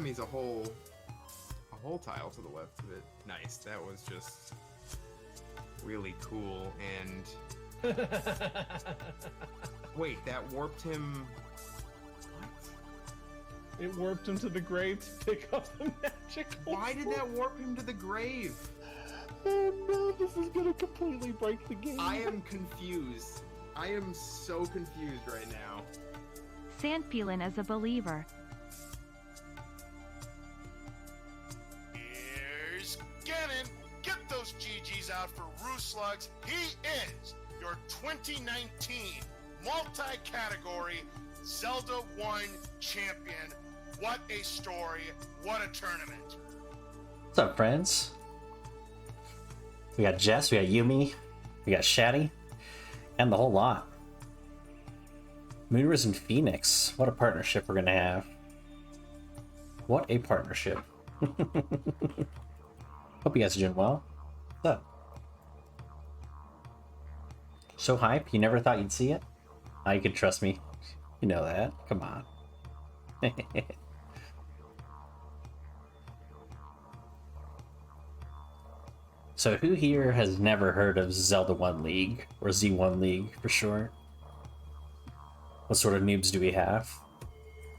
enemy's a whole tile to the left of it. Nice. That was just really cool. And wait, that warped him. What? It warped him to the grave to pick up the magical. Why did that warp him to the grave? Oh no, this is gonna completely break the game. I am confused. I am so confused right now. Sandpeelin is a believer. Here's Gannon. Get those GGs out for Roo Slugs. He is your 2019 multi-category Zelda 1 champion. What a story. What a tournament. What's up, friends? We got Jess, we got Yumi, we got Shaddy, and the whole lot. Moonrise and Phoenix. What a partnership we're gonna have. What a partnership. Hope you guys are doing well. What's up? So hype, you never thought you'd see it? Ah, you can trust me. You know that. Come on. So who here has never heard of Zelda 1 League, or Z1 League for short? What sort of noobs do we have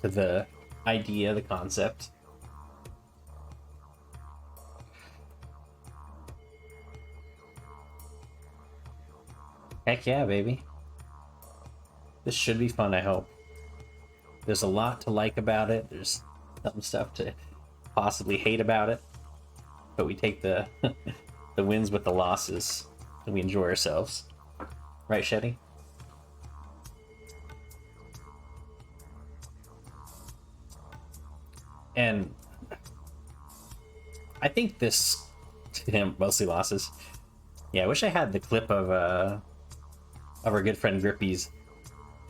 to the idea, the concept? Heck yeah, baby. This should be fun, I hope. There's a lot to like about it. There's some stuff to possibly hate about it. But we take the the wins with the losses, and we enjoy ourselves. Right, Shetty? And I think this, mostly losses. Yeah, I wish I had the clip of our good friend Grippy's.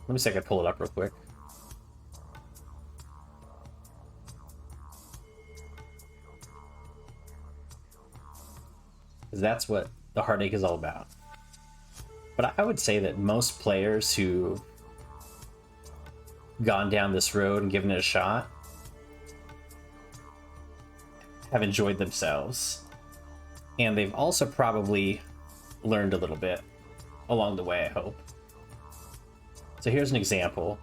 Let me see if I can pull it up real quick. Because that's what the heartache is all about. But I would say that most players who've gone down this road and given it a shot have enjoyed themselves. And they've also probably learned a little bit along the way, I hope. So here's an example.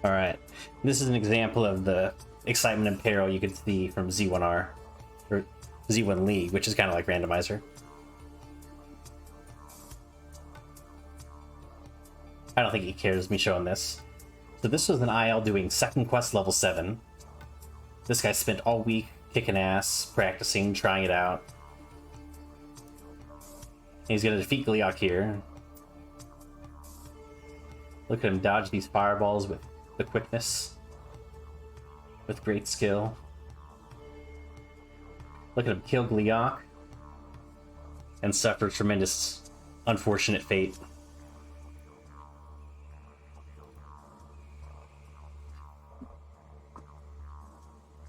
Alright, this is an example of the excitement and peril you could see from Z1R, or Z1 League, which is kind of like randomizer. I don't think he cares me showing this. So this was an IL doing second quest level 7. This guy spent all week kicking ass, practicing, trying it out. And he's gonna defeat Gliok here. Look at him dodge these fireballs with the quickness, with great skill. Look at him kill Gliok and suffer tremendous unfortunate fate.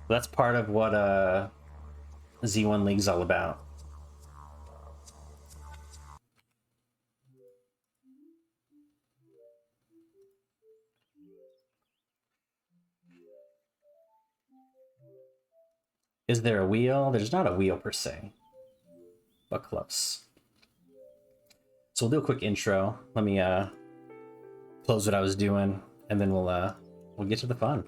That's part of what Z1 League's all about. Is there a wheel? There's not a wheel per se, but close. So we'll do a quick intro. Let me close what I was doing, and then we'll get to the fun.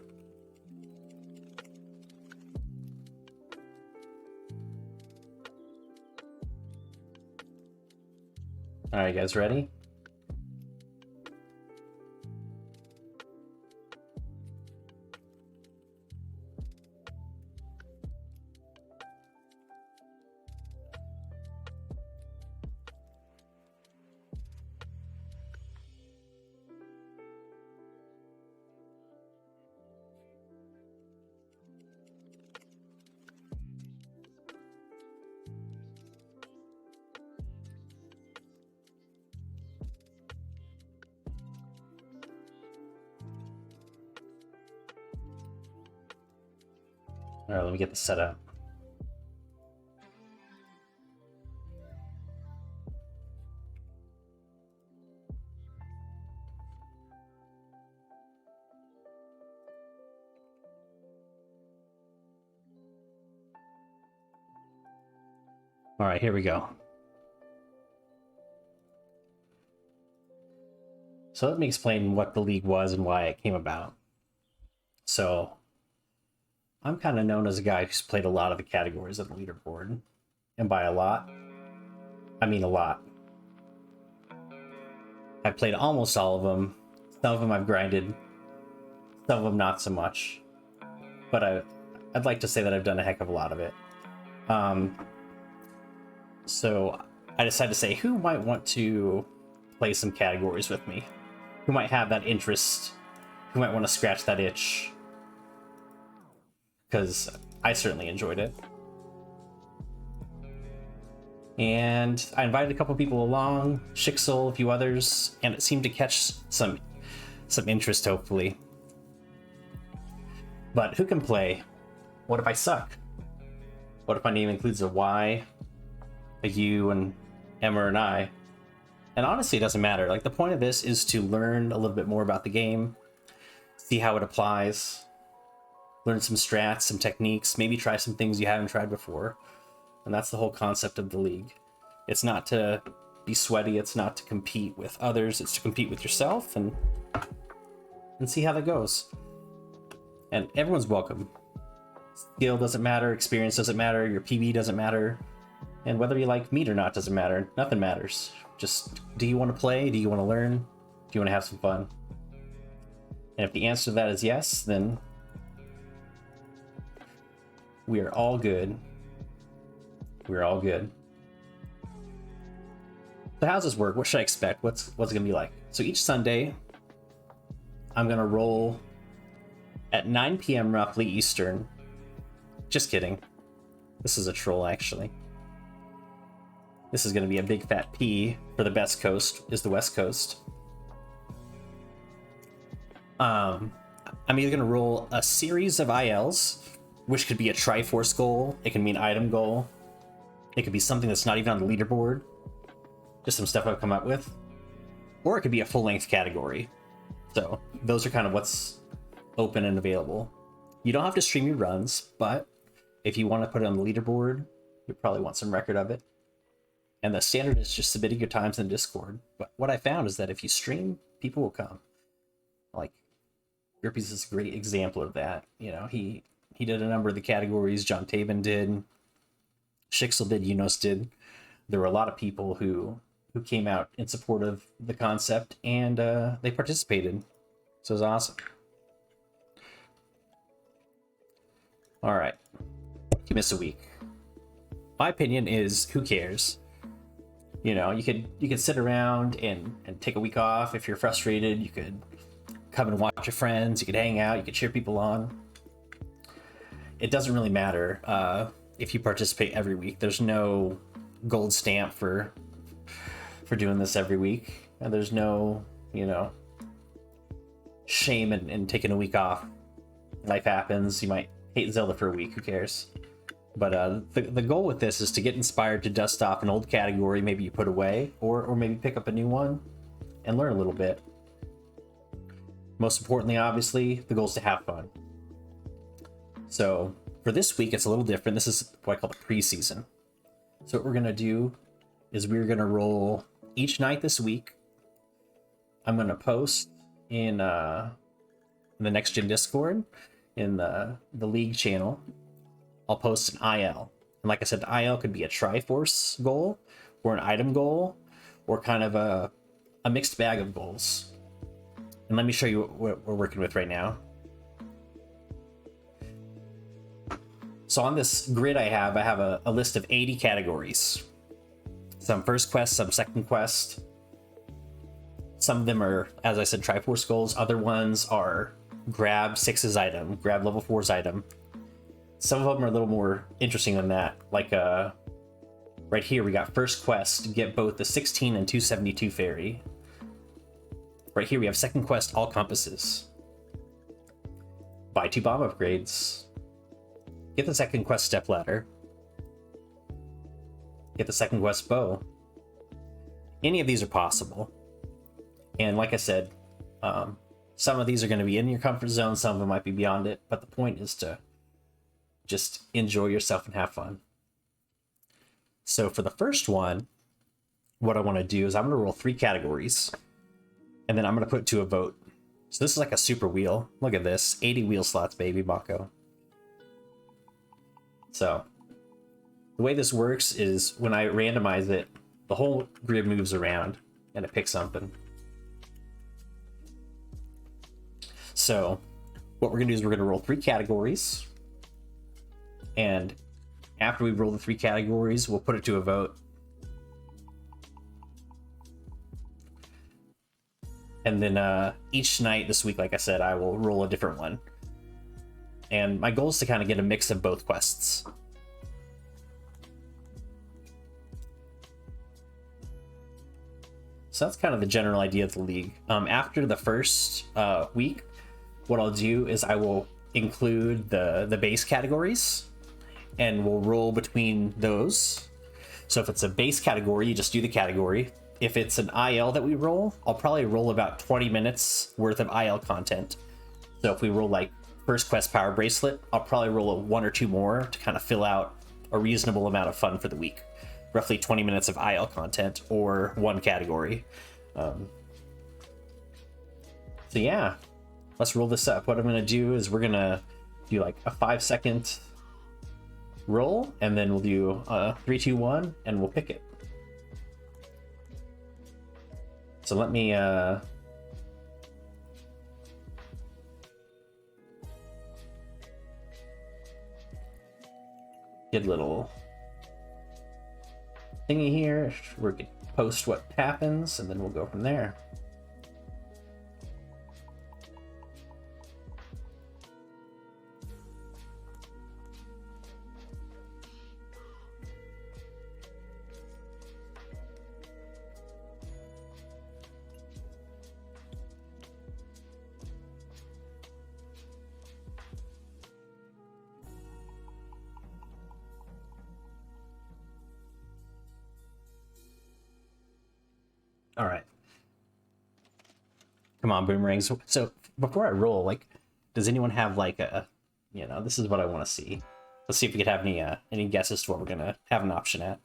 All right, guys, ready? All right, let me get this set up. All right, here we go. So let me explain what the league was and why it came about. So I'm kind of known as a guy who's played a lot of the categories of the leaderboard. And by a lot, I mean a lot. I've played almost all of them. Some of them I've grinded. Some of them not so much. But I'd like to say that I've done a heck of a lot of it. So I decided to say, who might want to play some categories with me? Who might have that interest? Who might want to scratch that itch? Because I certainly enjoyed it. And I invited a couple people along, Shixel, a few others, and it seemed to catch some interest, hopefully. But who can play? What if I suck? What if my name includes a Y, a U, and Emma and I? And honestly, it doesn't matter. Like, the point of this is to learn a little bit more about the game, see how it applies, learn some strats, some techniques, maybe try some things you haven't tried before. And that's the whole concept of the league. It's not to be sweaty, it's not to compete with others, it's to compete with yourself and see how that goes. And everyone's welcome. Skill doesn't matter, experience doesn't matter, your PB doesn't matter, and whether you like meat or not doesn't matter. Nothing matters. Just, do you want to play? Do you want to learn? Do you want to have some fun? And if the answer to that is yes, then we are all good. We're all good. So how's this work? What should I expect? What's it gonna be like? So each Sunday, I'm gonna roll at 9 p.m. roughly Eastern. Just kidding. This is a troll, actually. This is gonna be a big fat P for the best coast, is the West Coast. I'm either gonna roll a series of ILs, which could be a Triforce goal, it can be an item goal, it could be something that's not even on the leaderboard, just some stuff I've come up with, or it could be a full-length category. So those are kind of what's open and available. You don't have to stream your runs, but if you want to put it on the leaderboard, you probably want some record of it. And the standard is just submitting your times in Discord. But what I found is that if you stream, people will come. Like, Grippy's is a great example of that. You know, he did a number of the categories. John Taven did. Shixel did. Unos did. There were a lot of people who came out in support of the concept, and they participated. So it was awesome. All right. You miss a week. My opinion is, who cares? You know, you could sit around and take a week off if you're frustrated. You could come and watch your friends. You could hang out. You could cheer people on. It doesn't really matter if you participate every week. There's no gold stamp for doing this every week, and there's no, you know, shame in taking a week off. Life happens. You might hate Zelda for a week. Who cares? But the goal with this is to get inspired to dust off an old category maybe you put away, or maybe pick up a new one and learn a little bit. Most importantly, obviously, the goal is to have fun. So for this week, it's a little different. This is what I call the preseason. So what we're going to do is we're going to roll each night this week. I'm going to post in the Next Gen Discord, in the league channel. I'll post an IL. And like I said, the IL could be a Triforce goal, or an item goal, or kind of a mixed bag of goals. And let me show you what we're working with right now. So on this grid I have a list of 80 categories. Some first quest, some second quest. Some of them are, as I said, Triforce goals. Other ones are grab 6's item, grab level 4's item. Some of them are a little more interesting than that. Like right here we got first quest, get both the 16 and 272 fairy. Right here we have second quest, all compasses. Buy 2 bomb upgrades. Get the second quest step ladder. Get the second quest bow. Any of these are possible. And like I said, some of these are going to be in your comfort zone, some of them might be beyond it, but the point is to just enjoy yourself and have fun. So for the first one, what I want to do is I'm going to roll 3 categories, and then I'm going to put it to a vote. So this is like a super wheel. Look at this, 80 wheel slots, baby, Mako. So the way this works is when I randomize it, the whole grid moves around and it picks something. So what we're gonna do is we're gonna roll 3 categories, and after we roll the 3 categories, we'll put it to a vote. And then each night this week, like I said, I will roll a different one. And my goal is to kind of get a mix of both quests. So that's kind of the general idea of the league. After the first week, what I'll do is I will include the base categories, and we'll roll between those. So if it's a base category, you just do the category. If it's an IL that we roll, I'll probably roll about 20 minutes worth of IL content. So if we roll like first quest power bracelet, I'll probably roll 1 or 2 more to kind of fill out a reasonable amount of fun for the week. Roughly 20 minutes of IL content or 1 category. So yeah, let's roll this up. What I'm gonna do is we're gonna do like a 5-second roll, and then we'll do 3, 2, 1, and we'll pick it. So let me get a little thingy here. We're gonna post what happens, and then we'll go from there. All right. Come on, boomerangs. So before I roll, like, does anyone have like a, this is what I want to see. Let's see if we could have any guesses to what we're gonna have an option at.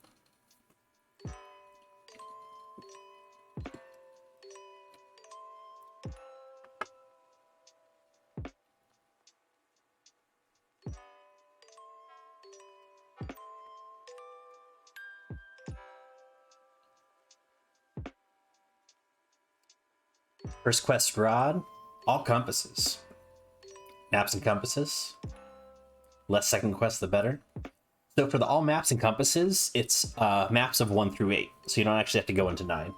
First quest rod, all compasses. Maps and compasses. Less second quest, the better. So for the all maps and compasses, it's maps of 1 through 8. So you don't actually have to go into 9.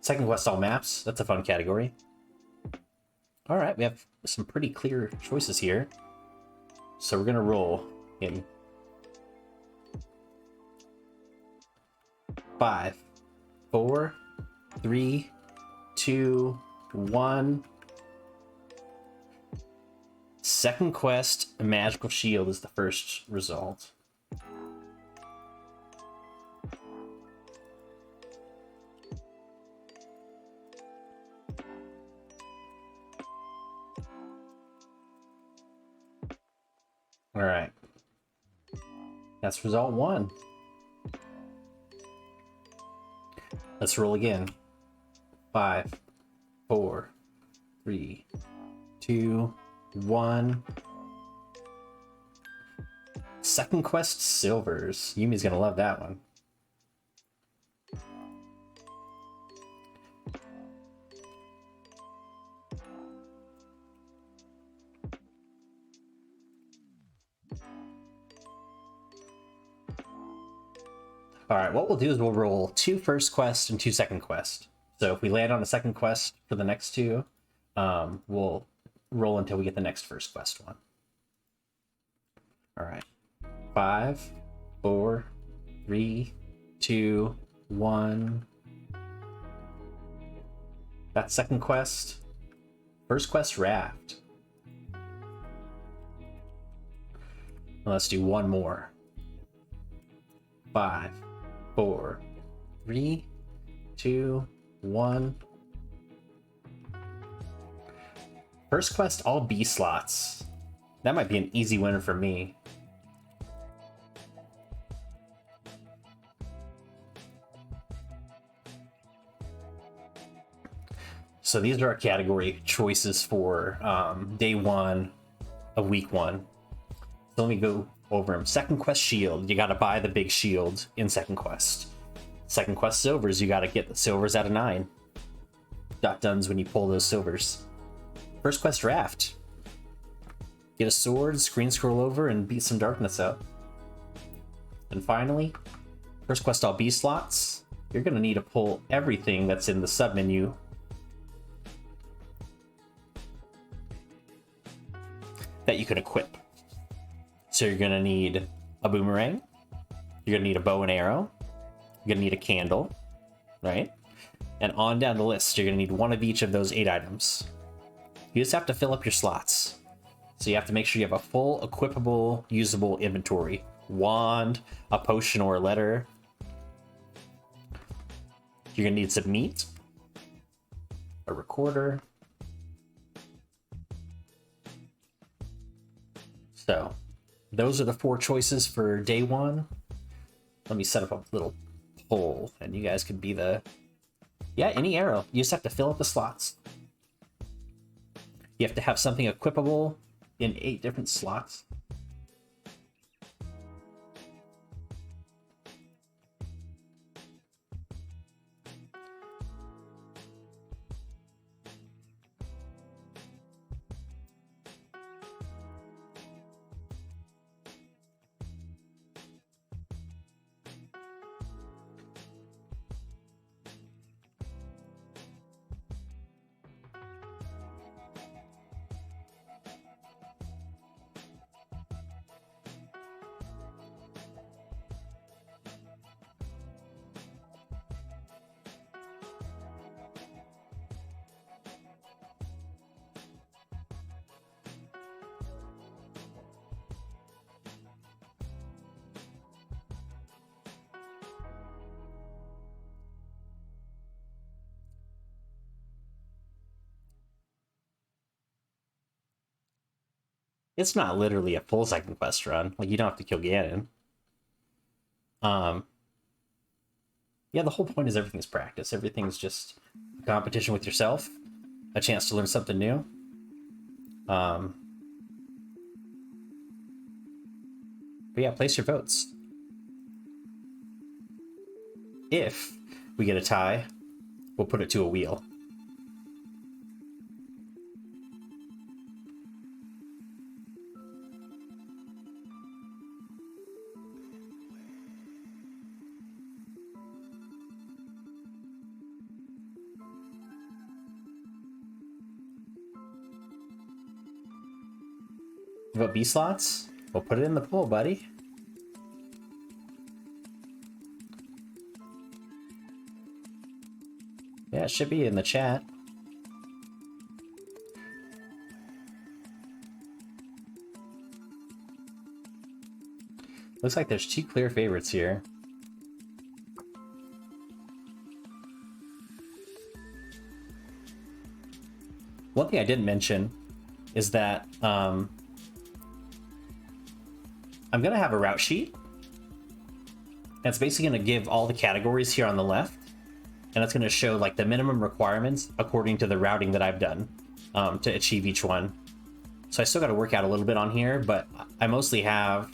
Second quest, all maps. That's a fun category. All right, we have some pretty clear choices here. So we're gonna roll in 5, 4, 3, 2, 1. Second quest, a magical shield is the first result. All right. That's result 1. Let's roll again. 5, 4, 3, 2, 1. Second quest silvers. Yumi's gonna love that one. All right, what we'll do is we'll roll 2 first quest and 2 second quest. So if we land on a second quest for the next 2, we'll roll until we get the next first quest one. All right, 5, 4, 3, 2, 1. That second quest, First quest raft. Well, let's do one more. 5, 4, 3, 2, 1. First quest, all B slots. That might be an easy winner for me. So these are our category choices for day 1 of week 1. So let me go over them. Second quest shield, you got to buy the big shield in second quest. Second quest silvers, you got to get the silvers out of 9. Dot dones when you pull those silvers. First quest raft, get a sword, screen scroll over, and beat some darkness out. And finally, first quest all B slots, you're going to need to pull everything that's in the submenu that you can equip. So you're gonna need a boomerang, you're gonna need a bow and arrow, you're gonna need a candle, right? And on down the list, you're gonna need one of each of those 8 items. You just have to fill up your slots. So you have to make sure you have a full equipable, usable inventory. Wand, a potion or a letter. You're gonna need some meat, a recorder. So those are the 4 choices for day 1. Let me set up a little poll and you guys can be the... Yeah, any arrow. You just have to fill up the slots. You have to have something equipable in 8 different slots. It's not literally a full second quest run. Like, you don't have to kill Ganon. Yeah, the whole point is everything's practice. Everything's just a competition with yourself, a chance to learn something new. But yeah, place your votes. If we get a tie, we'll put it to a wheel. Vote B slots? We'll put it in the pool, buddy. Yeah, it should be in the chat. Looks like there's 2 clear favorites here. One thing I didn't mention is that I'm gonna have a route sheet, and it's basically gonna give all the categories here on the left, and it's gonna show like the minimum requirements according to the routing that I've done to achieve each one. So I still got to work out a little bit on here, but I mostly have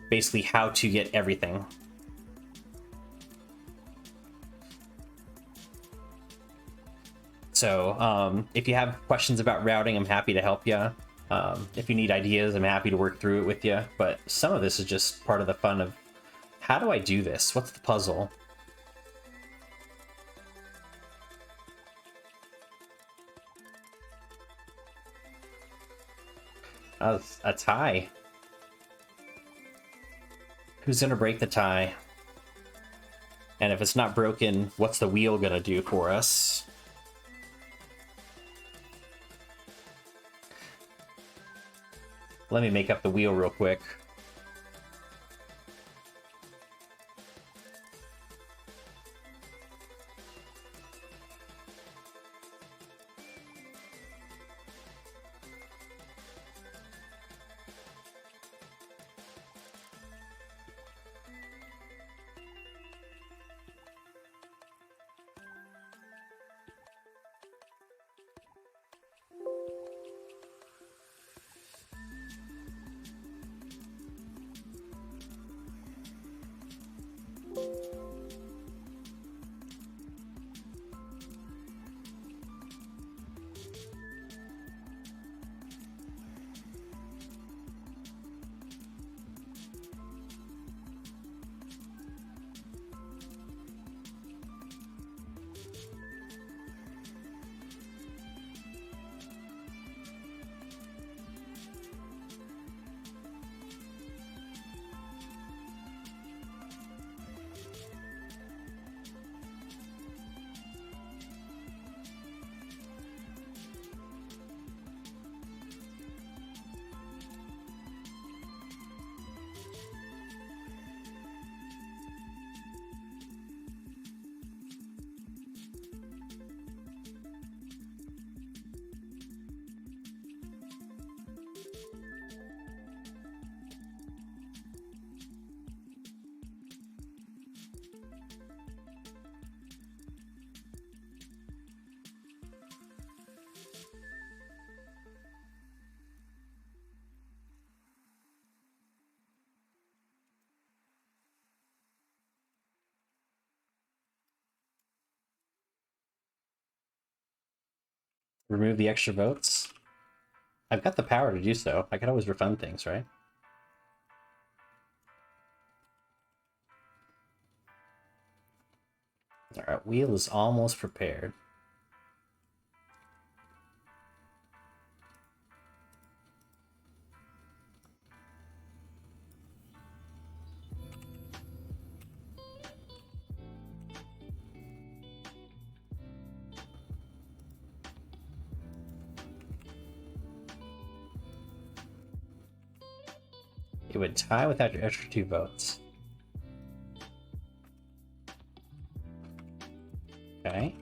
basically how to get everything. So if you have questions about routing, I'm happy to help you. If you need ideas, I'm happy to work through it with you. But some of this is just part of the fun of, how do I do this? What's the puzzle? A tie. Who's gonna break the tie? And if it's not broken, what's the wheel gonna do for us? Let me make up the wheel real quick. Remove the extra votes. I've got the power to do so. I could always refund things, right? Alright, wheel is almost prepared. It would tie without your extra 2 votes. Okay.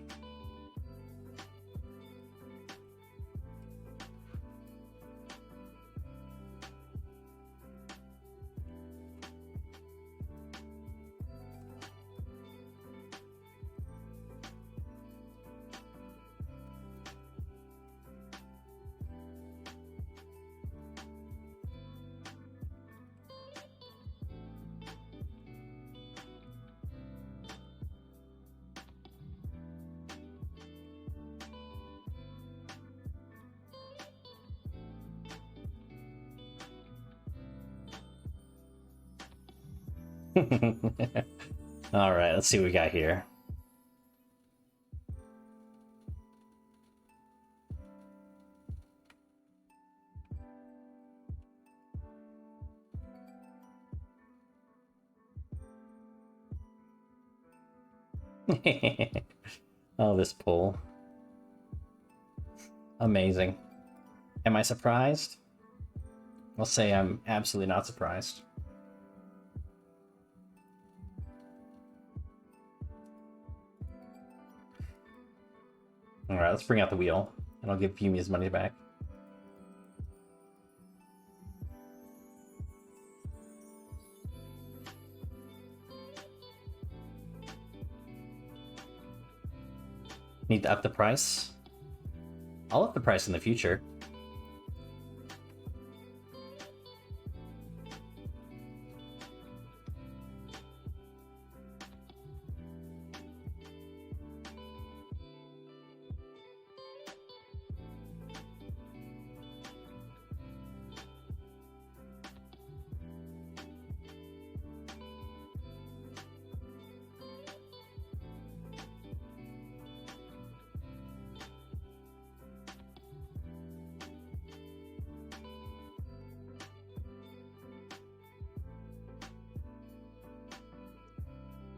All right, let's see what we got here. Oh, this pull. Amazing. Am I surprised? I'll say I'm absolutely not surprised. Alright, let's bring out the wheel, and I'll give Yumi his money back. Need to up the price? I'll up the price in the future.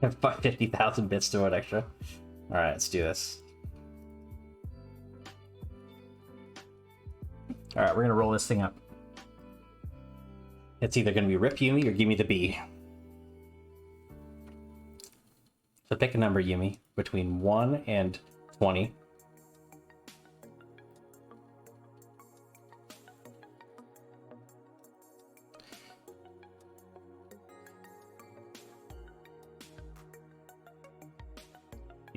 About 50,000 bits to vote extra. Alright, let's do this. Alright, we're gonna roll this thing up. It's either going to be Rip Yumi or Give Me the B. So pick a number, Yumi, between 1 and 20.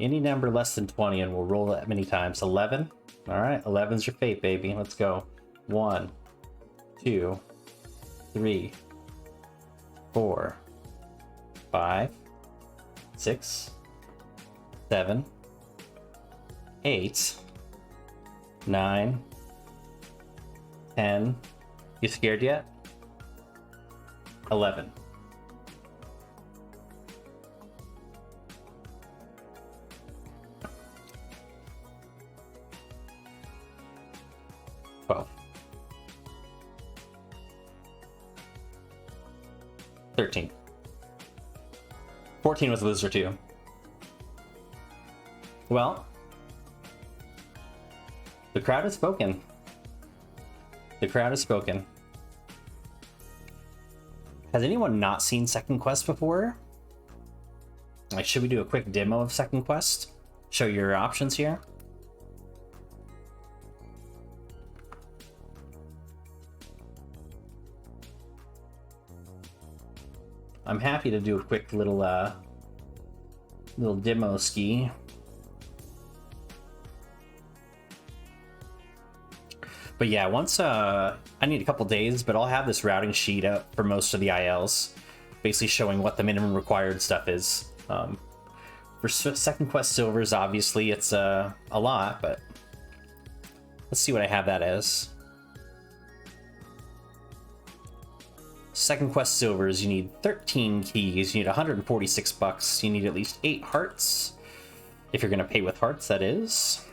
Any number less than 20 and we'll roll that many times. 11? All right, 11's your fate, baby. Let's go. 1, 2, 3, 4, 5, 6, 7, 8, 9, 10. You scared yet? 11. Well, 13. 14 was loser too. Well, the crowd has spoken. The crowd has spoken. Has anyone not seen Second Quest before? Like, should we do a quick demo of Second Quest? Show your options here. I'm happy to do a quick little demo ski. But yeah, once I need a couple days, but I'll have this routing sheet up for most of the ILs, basically showing what the minimum required stuff is. For Second Quest Silvers, obviously it's a lot, but let's see what I have that as. Second Quest Silvers, you need 13 keys, you need 146 bucks, you need at least 8 hearts. If you're gonna pay with hearts, that is.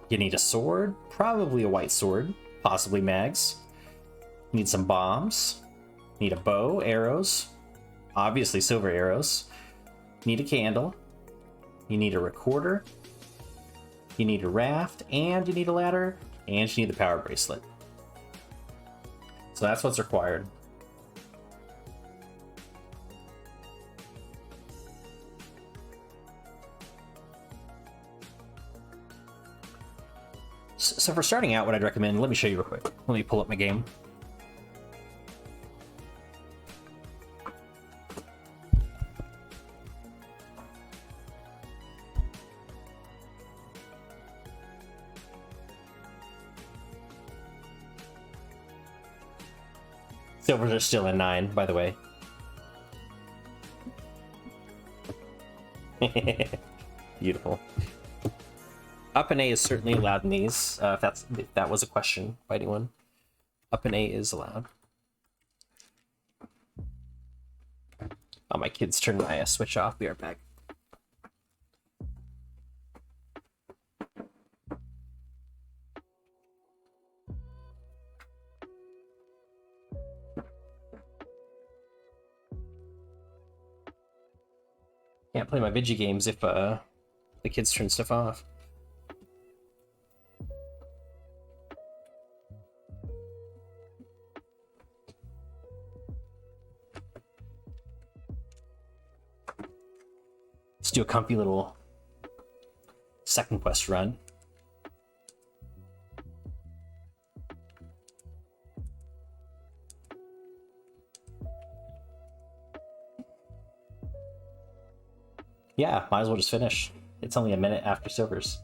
You need a sword, probably a white sword, possibly mags. You need some bombs. You need a bow, arrows, obviously silver arrows. You need a candle. You need a recorder. You need a raft, and you need a ladder, and you need the power bracelet. So that's what's required. So for starting out, what I'd recommend, let me show you real quick. Let me pull up my game. Silvers are still in 9, by the way. Beautiful. Up and A is certainly allowed in these, if that was a question by anyone. Up and A is allowed. Oh, my kids turned my switch off. We are back. Can't play my Vigi games if the kids turn stuff off. Let's do a comfy little Second Quest run. Yeah, might as well just finish. It's only a minute after Silvers.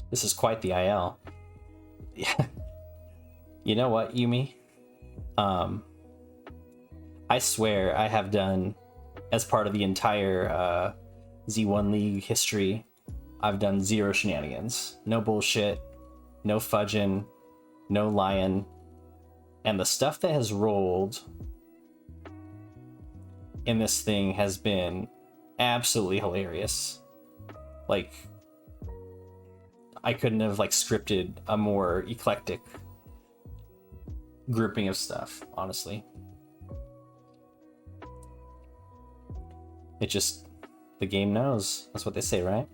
This is quite the IL. Yeah. You know what, Yumi? I swear I have done, as part of the entire Z1 League history, I've done 0 shenanigans. No bullshit, no fudging, no lying. And the stuff that has rolled in this thing has been absolutely hilarious. Like, I couldn't have like scripted a more eclectic grouping of stuff, honestly. It just, the game knows. That's what they say, right?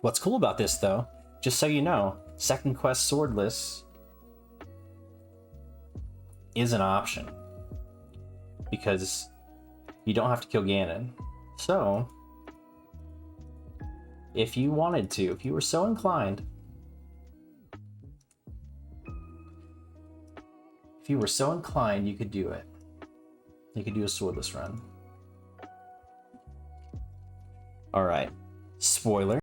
What's cool about this, though, just so you know, Second Quest Swordless is an option. Because you don't have to kill Ganon. So, if you wanted to, if you were so inclined, you could do it. You could do a swordless run. Alright. Spoiler.